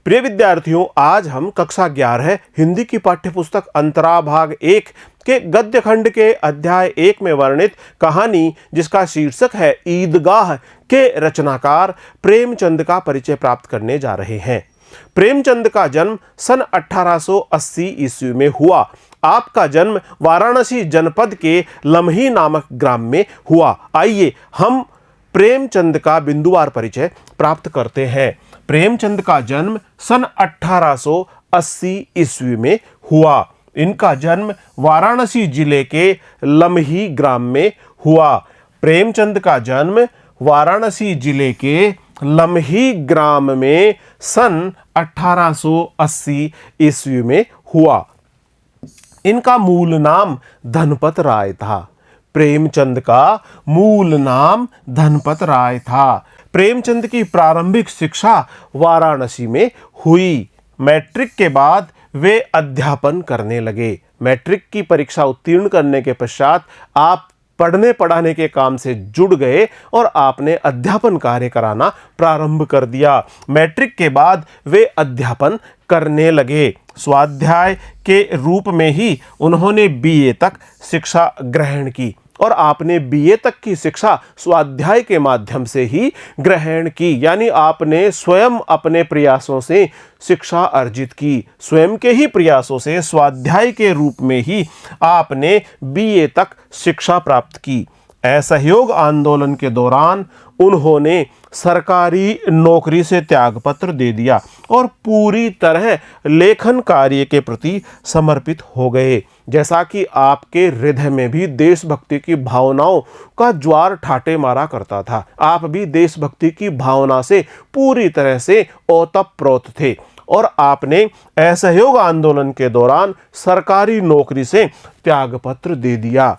प्रिय विद्यार्थियों, आज हम कक्षा 11 हिंदी की पाठ्यपुस्तक अंतरा भाग 1 के गद्य खंड के अध्याय 1 में वर्णित कहानी जिसका शीर्षक है ईदगाह के रचनाकार प्रेमचंद का परिचय प्राप्त करने जा रहे हैं। प्रेमचंद का जन्म सन 1880 ईस्वी में हुआ। आपका जन्म वाराणसी जनपद के लम्ही नामक ग्राम में हुआ। आइए हम प्रेमचंद का बिंदुवार परिचय प्राप्त करते हैं। प्रेमचंद का जन्म सन 1880 ईस्वी में हुआ। इनका जन्म वाराणसी जिले के लम्ही ग्राम में हुआ। प्रेमचंद का जन्म वाराणसी जिले के लम्ही ग्राम में सन 1880 ईस्वी में हुआ। इनका मूल नाम धनपत राय था। प्रेमचंद का मूल नाम धनपत राय था। प्रेमचंद की प्रारंभिक शिक्षा वाराणसी में हुई। मैट्रिक के बाद वे अध्यापन करने लगे। मैट्रिक की परीक्षा उत्तीर्ण करने के पश्चात आप पढ़ने पढ़ाने के काम से जुड़ गए और आपने अध्यापन कार्य कराना प्रारंभ कर दिया। मैट्रिक के बाद वे अध्यापन करने लगे। स्वाध्याय के रूप में ही उन्होंने बीए तक शिक्षा ग्रहण की और आपने बीए तक की शिक्षा स्वाध्याय के माध्यम से ही ग्रहण की, यानी आपने स्वयं अपने प्रयासों से शिक्षा अर्जित की। स्वयं के ही प्रयासों से स्वाध्याय के रूप में ही आपने बीए तक शिक्षा प्राप्त की। असहयोग आंदोलन के दौरान उन्होंने सरकारी नौकरी से त्यागपत्र दे दिया और पूरी तरह लेखन कार्य के प्रति समर्पित हो गए। जैसा कि आपके हृदय में भी देशभक्ति की भावनाओं का ज्वार ठाटे मारा करता था, आप भी देशभक्ति की भावना से पूरी तरह से ओतप्रोत थे और आपने असहयोग आंदोलन के दौरान सरकारी नौकरी से त्यागपत्र दे दिया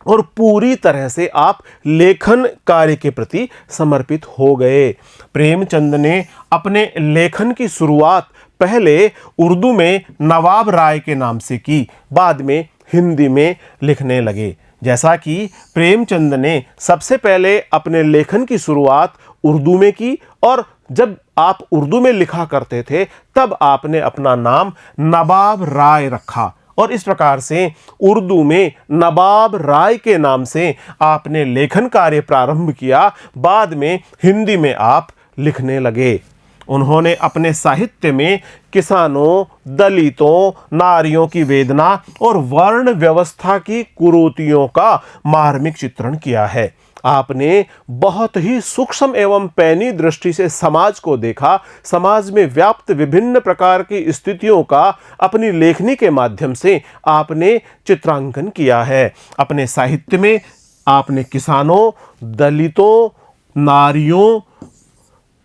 और पूरी तरह से आप लेखन कार्य के प्रति समर्पित हो गए। प्रेमचंद ने अपने लेखन की शुरुआत पहले उर्दू में नवाब राय के नाम से की, बाद में हिंदी में लिखने लगे। जैसा कि प्रेमचंद ने सबसे पहले अपने लेखन की शुरुआत उर्दू में की और जब आप उर्दू में लिखा करते थे तब आपने अपना नाम नवाब राय रखा और इस प्रकार से उर्दू में नवाब राय के नाम से आपने लेखन कार्य प्रारंभ किया। बाद में हिंदी में आप लिखने लगे। उन्होंने अपने साहित्य में किसानों, दलितों, नारियों की वेदना और वर्ण व्यवस्था की कुरीतियों का मार्मिक चित्रण किया है। आपने बहुत ही सूक्ष्म एवं पैनी दृष्टि से समाज को देखा। समाज में व्याप्त विभिन्न प्रकार की स्थितियों का अपनी लेखनी के माध्यम से आपने चित्रांकन किया है। अपने साहित्य में आपने किसानों, दलितों, नारियों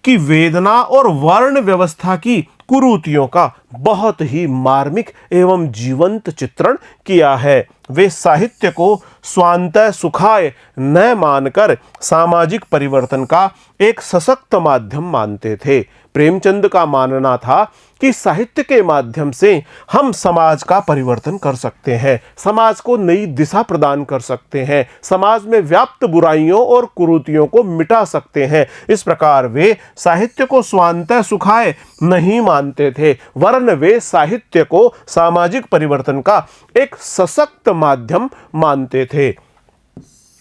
की वेदना और वर्ण व्यवस्था की कुरीतियों का बहुत ही मार्मिक एवं जीवंत चित्रण किया है। वे साहित्य को स्वांतः सुखाय न मानकर सामाजिक परिवर्तन का एक सशक्त माध्यम मानते थे। प्रेमचंद का मानना था कि साहित्य के माध्यम से हम समाज का परिवर्तन कर सकते हैं, समाज को नई दिशा प्रदान कर सकते हैं, समाज में व्याप्त बुराइयों और कुरीतियों को मिटा सकते हैं। इस प्रकार वे साहित्य को स्वांतः सुखाय नहीं मानते थे, वरन वे साहित्य को सामाजिक परिवर्तन का एक सशक्त माध्यम मानते थे।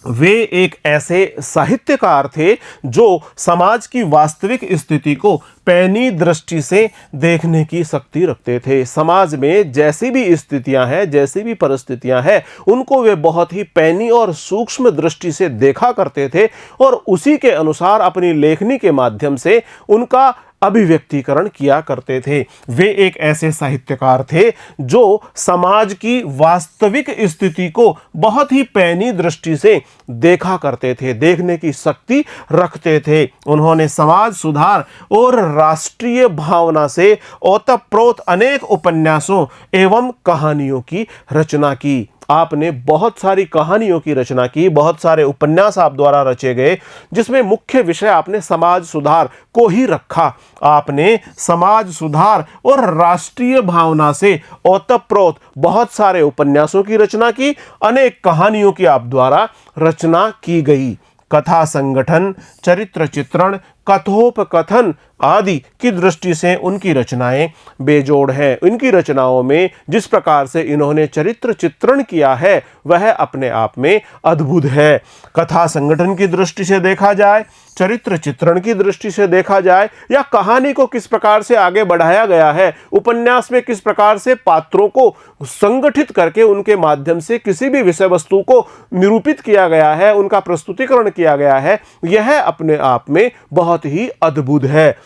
वे एक ऐसे साहित्यकार थे जो समाज की वास्तविक स्थिति को पैनी दृष्टि से देखने की शक्ति रखते थे। समाज में जैसी भी स्थितियां हैं, जैसी भी परिस्थितियां हैं, उनको वे बहुत ही पैनी और सूक्ष्म दृष्टि से देखा करते थे और उसी के अनुसार अपनी लेखनी के माध्यम से उनका अभिव्यक्तिकरण किया करते थे। वे एक ऐसे साहित्यकार थे जो समाज की वास्तविक स्थिति को बहुत ही पैनी दृष्टि से देखा करते थे, देखने की शक्ति रखते थे। उन्होंने समाज सुधार और राष्ट्रीय भावना से ओतप्रोत अनेक उपन्यासों एवं कहानियों की रचना की। आपने बहुत सारी कहानियों की रचना की, बहुत सारे उपन्यास आप द्वारा रचे गए, जिसमें मुख्य विषय आपने समाज सुधार को ही रखा। आपने समाज सुधार और राष्ट्रीय भावना से ओतप्रोत बहुत सारे उपन्यासों की रचना की, अनेक कहानियों की आप द्वारा रचना की गई। कथा संगठन, चरित्र चित्रण, कथोपकथन आदि की दृष्टि से उनकी रचनाएं बेजोड़ हैं। इनकी रचनाओं में जिस प्रकार से इन्होंने चरित्र चित्रण किया है वह अपने आप में अद्भुत है। कथा संगठन की दृष्टि से देखा जाए, चरित्र चित्रण की दृष्टि से देखा जाए, या कहानी को किस प्रकार से आगे बढ़ाया गया है, उपन्यास में किस प्रकार से पात्रों को संगठित करके उनके माध्यम से किसी भी विषय वस्तु को निरूपित किया गया है, उनका प्रस्तुतिकरण किया गया है, यह अपने आप में बहुत ही अद्भुत है।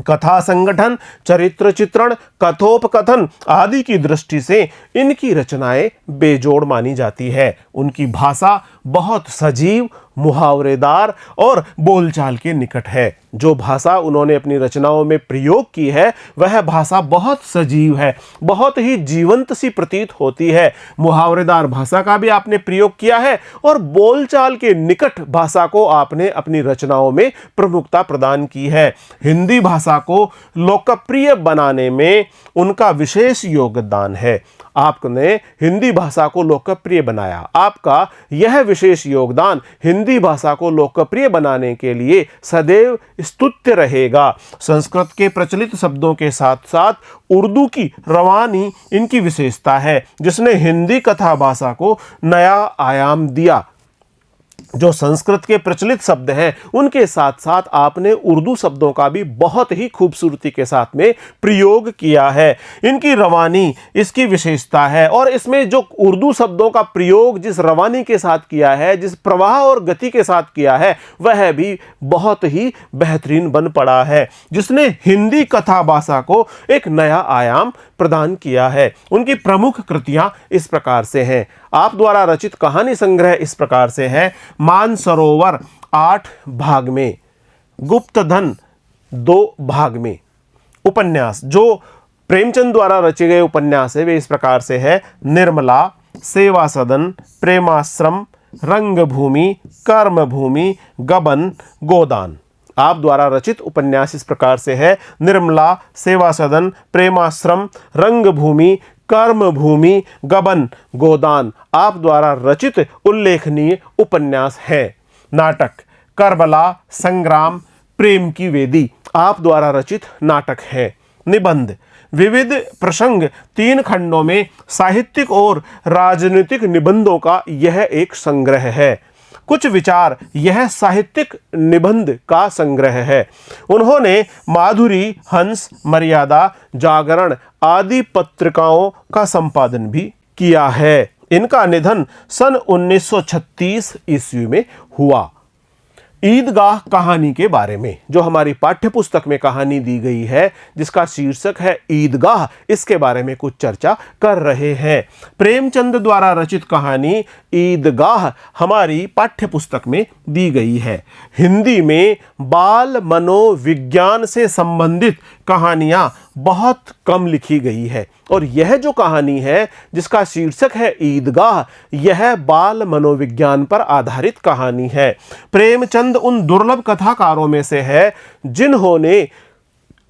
कथा संगठन, चरित्र चित्रण, कथोपकथन आदि की दृष्टि से इनकी रचनाएं बेजोड़ मानी जाती है। उनकी भाषा बहुत सजीव, मुहावरेदार और बोलचाल के निकट है। जो भाषा उन्होंने अपनी रचनाओं में प्रयोग की है वह भाषा बहुत सजीव है, बहुत ही जीवंत सी प्रतीत होती है। मुहावरेदार भाषा का भी आपने प्रयोग किया है और बोलचाल के निकट भाषा को आपने अपनी रचनाओं में प्रमुखता प्रदान की है। हिंदी भाषा को लोकप्रिय बनाने में उनका विशेष योगदान है। आपने हिंदी भाषा को लोकप्रिय बनाया, आपका यह विशेष योगदान हिंदी भाषा को लोकप्रिय बनाने के लिए सदैव स्तुत्य रहेगा। संस्कृत के प्रचलित शब्दों के साथ साथ उर्दू की रवानी इनकी विशेषता है, जिसने हिंदी कथा भाषा को नया आयाम दिया। जो संस्कृत के प्रचलित शब्द हैं उनके साथ साथ आपने उर्दू शब्दों का भी बहुत ही खूबसूरती के साथ में प्रयोग किया है। इनकी रवानी इसकी विशेषता है और इसमें जो उर्दू शब्दों का प्रयोग जिस रवानी के साथ किया है, जिस प्रवाह और गति के साथ किया है, वह भी बहुत ही बेहतरीन बन पड़ा है, जिसने हिंदी कथा भाषा को एक नया आयाम प्रदान किया है। उनकी प्रमुख कृतियां इस प्रकार से हैं। आप द्वारा रचित कहानी संग्रह इस प्रकार से है। मानसरोवर 8 भाग में, गुप्तधन 2 भाग में। उपन्यास जो प्रेमचंद द्वारा रचे गए उपन्यास है वे इस प्रकार से है। निर्मला, सेवा सदन, प्रेमाश्रम, रंगभूमि, कर्मभूमि, गबन, गोदान। आप द्वारा रचित उपन्यास इस प्रकार से है। निर्मला, सेवा सदन, प्रेमाश्रम, रंगभूमि, कर्मभूमि, गबन, गोदान आप द्वारा रचित उल्लेखनीय उपन्यास है। नाटक करबला, संग्राम, प्रेम की वेदी आप द्वारा रचित नाटक है। निबंध विविध प्रसंग 3 खंडों में साहित्यिक और राजनीतिक निबंधों का यह एक संग्रह है। कुछ विचार यह साहित्यिक निबंध का संग्रह है। उन्होंने माधुरी, हंस, मर्यादा, जागरण आदि पत्रिकाओं का संपादन भी किया है। इनका निधन सन 1936 ईस्वी में हुआ। ईदगाह कहानी के बारे में जो हमारी पाठ्यपुस्तक में कहानी दी गई है, जिसका शीर्षक है ईदगाह, इसके बारे में कुछ चर्चा कर रहे हैं। प्रेमचंद द्वारा रचित कहानी ईदगाह हमारी पाठ्यपुस्तक में दी गई है। हिंदी में बाल मनोविज्ञान से संबंधित कहानियां बहुत कम लिखी गई है और यह जो कहानी है जिसका शीर्षक है ईदगाह, यह बाल मनोविज्ञान पर आधारित कहानी है। प्रेमचंद उन दुर्लभ कथाकारों में से है जिन्होंने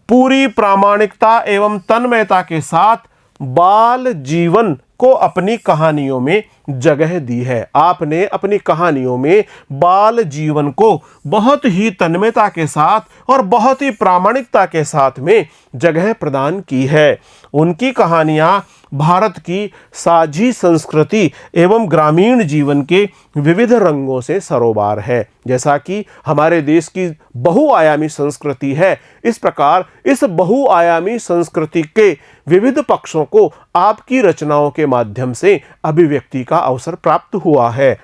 पूरी प्रामाणिकता एवं तन्मयता के साथ बाल जीवन को अपनी कहानियों में जगह दी है। आपने अपनी कहानियों में बाल जीवन को बहुत ही तन्मयता के साथ और बहुत ही प्रामाणिकता के साथ में जगह प्रदान की है। उनकी कहानियां भारत की साझी संस्कृति एवं ग्रामीण जीवन के विविध रंगों से सरोबार है। जैसा कि हमारे देश की बहुआयामी संस्कृति है, इस प्रकार इस बहुआयामी संस्कृति के विविध पक्षों को आपकी रचनाओं के माध्यम से अभिव्यक्ति का अवसर प्राप्त हुआ है।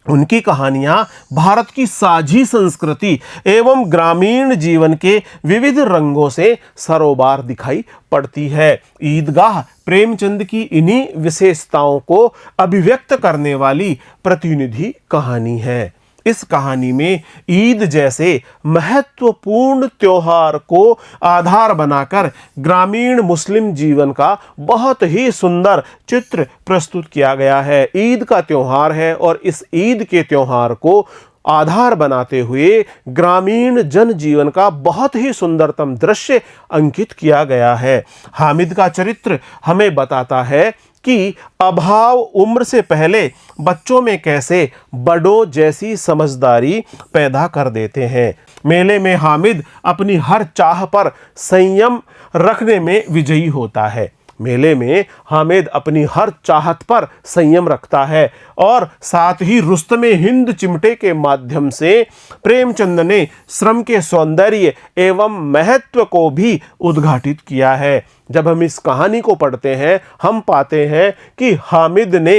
उनकी कहानियां भारत की साझी संस्कृति एवं ग्रामीण जीवन के विविध रंगों से सरोबार दिखाई पड़ती है। ईदगाह प्रेमचंद की इन्हीं विशेषताओं को अभिव्यक्त करने वाली प्रतिनिधि कहानी है। इस कहानी में ईद जैसे महत्वपूर्ण त्योहार को आधार बनाकर ग्रामीण मुस्लिम जीवन का बहुत ही सुंदर चित्र प्रस्तुत किया गया है। ईद का त्योहार है और इस ईद के त्योहार को आधार बनाते हुए ग्रामीण जनजीवन का बहुत ही सुंदरतम दृश्य अंकित किया गया है। हामिद का चरित्र हमें बताता है कि अभाव उम्र से पहले बच्चों में कैसे बड़ों जैसी समझदारी पैदा कर देते हैं। मेले में हामिद अपनी हर चाह पर संयम रखने में विजयी होता है। मेले में हामिद अपनी हर चाहत पर संयम रखता है और साथ ही रुस्तमे हिंद चिमटे के माध्यम से प्रेमचंद ने श्रम के सौंदर्य एवं महत्व को भी उद्घाटित किया है। जब हम इस कहानी को पढ़ते हैं हम पाते हैं कि हामिद ने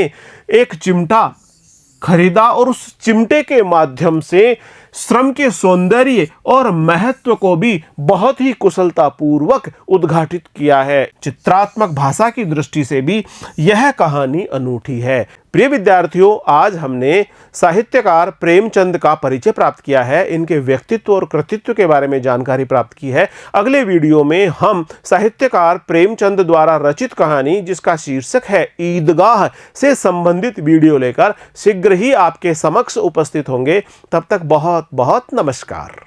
एक चिमटा खरीदा और उस चिमटे के माध्यम से श्रम के सौंदर्य और महत्व को भी बहुत ही कुशलतापूर्वक उद्घाटित किया है। चित्रात्मक भाषा की दृष्टि से भी यह कहानी अनूठी है। प्रिय विद्यार्थियों, आज हमने साहित्यकार प्रेमचंद का परिचय प्राप्त किया है, इनके व्यक्तित्व और कृतित्व के बारे में जानकारी प्राप्त की है। अगले वीडियो में हम साहित्यकार प्रेमचंद द्वारा रचित कहानी जिसका शीर्षक है ईदगाह से संबंधित वीडियो लेकर शीघ्र ही आपके समक्ष उपस्थित होंगे। तब तक बहुत बहुत नमस्कार।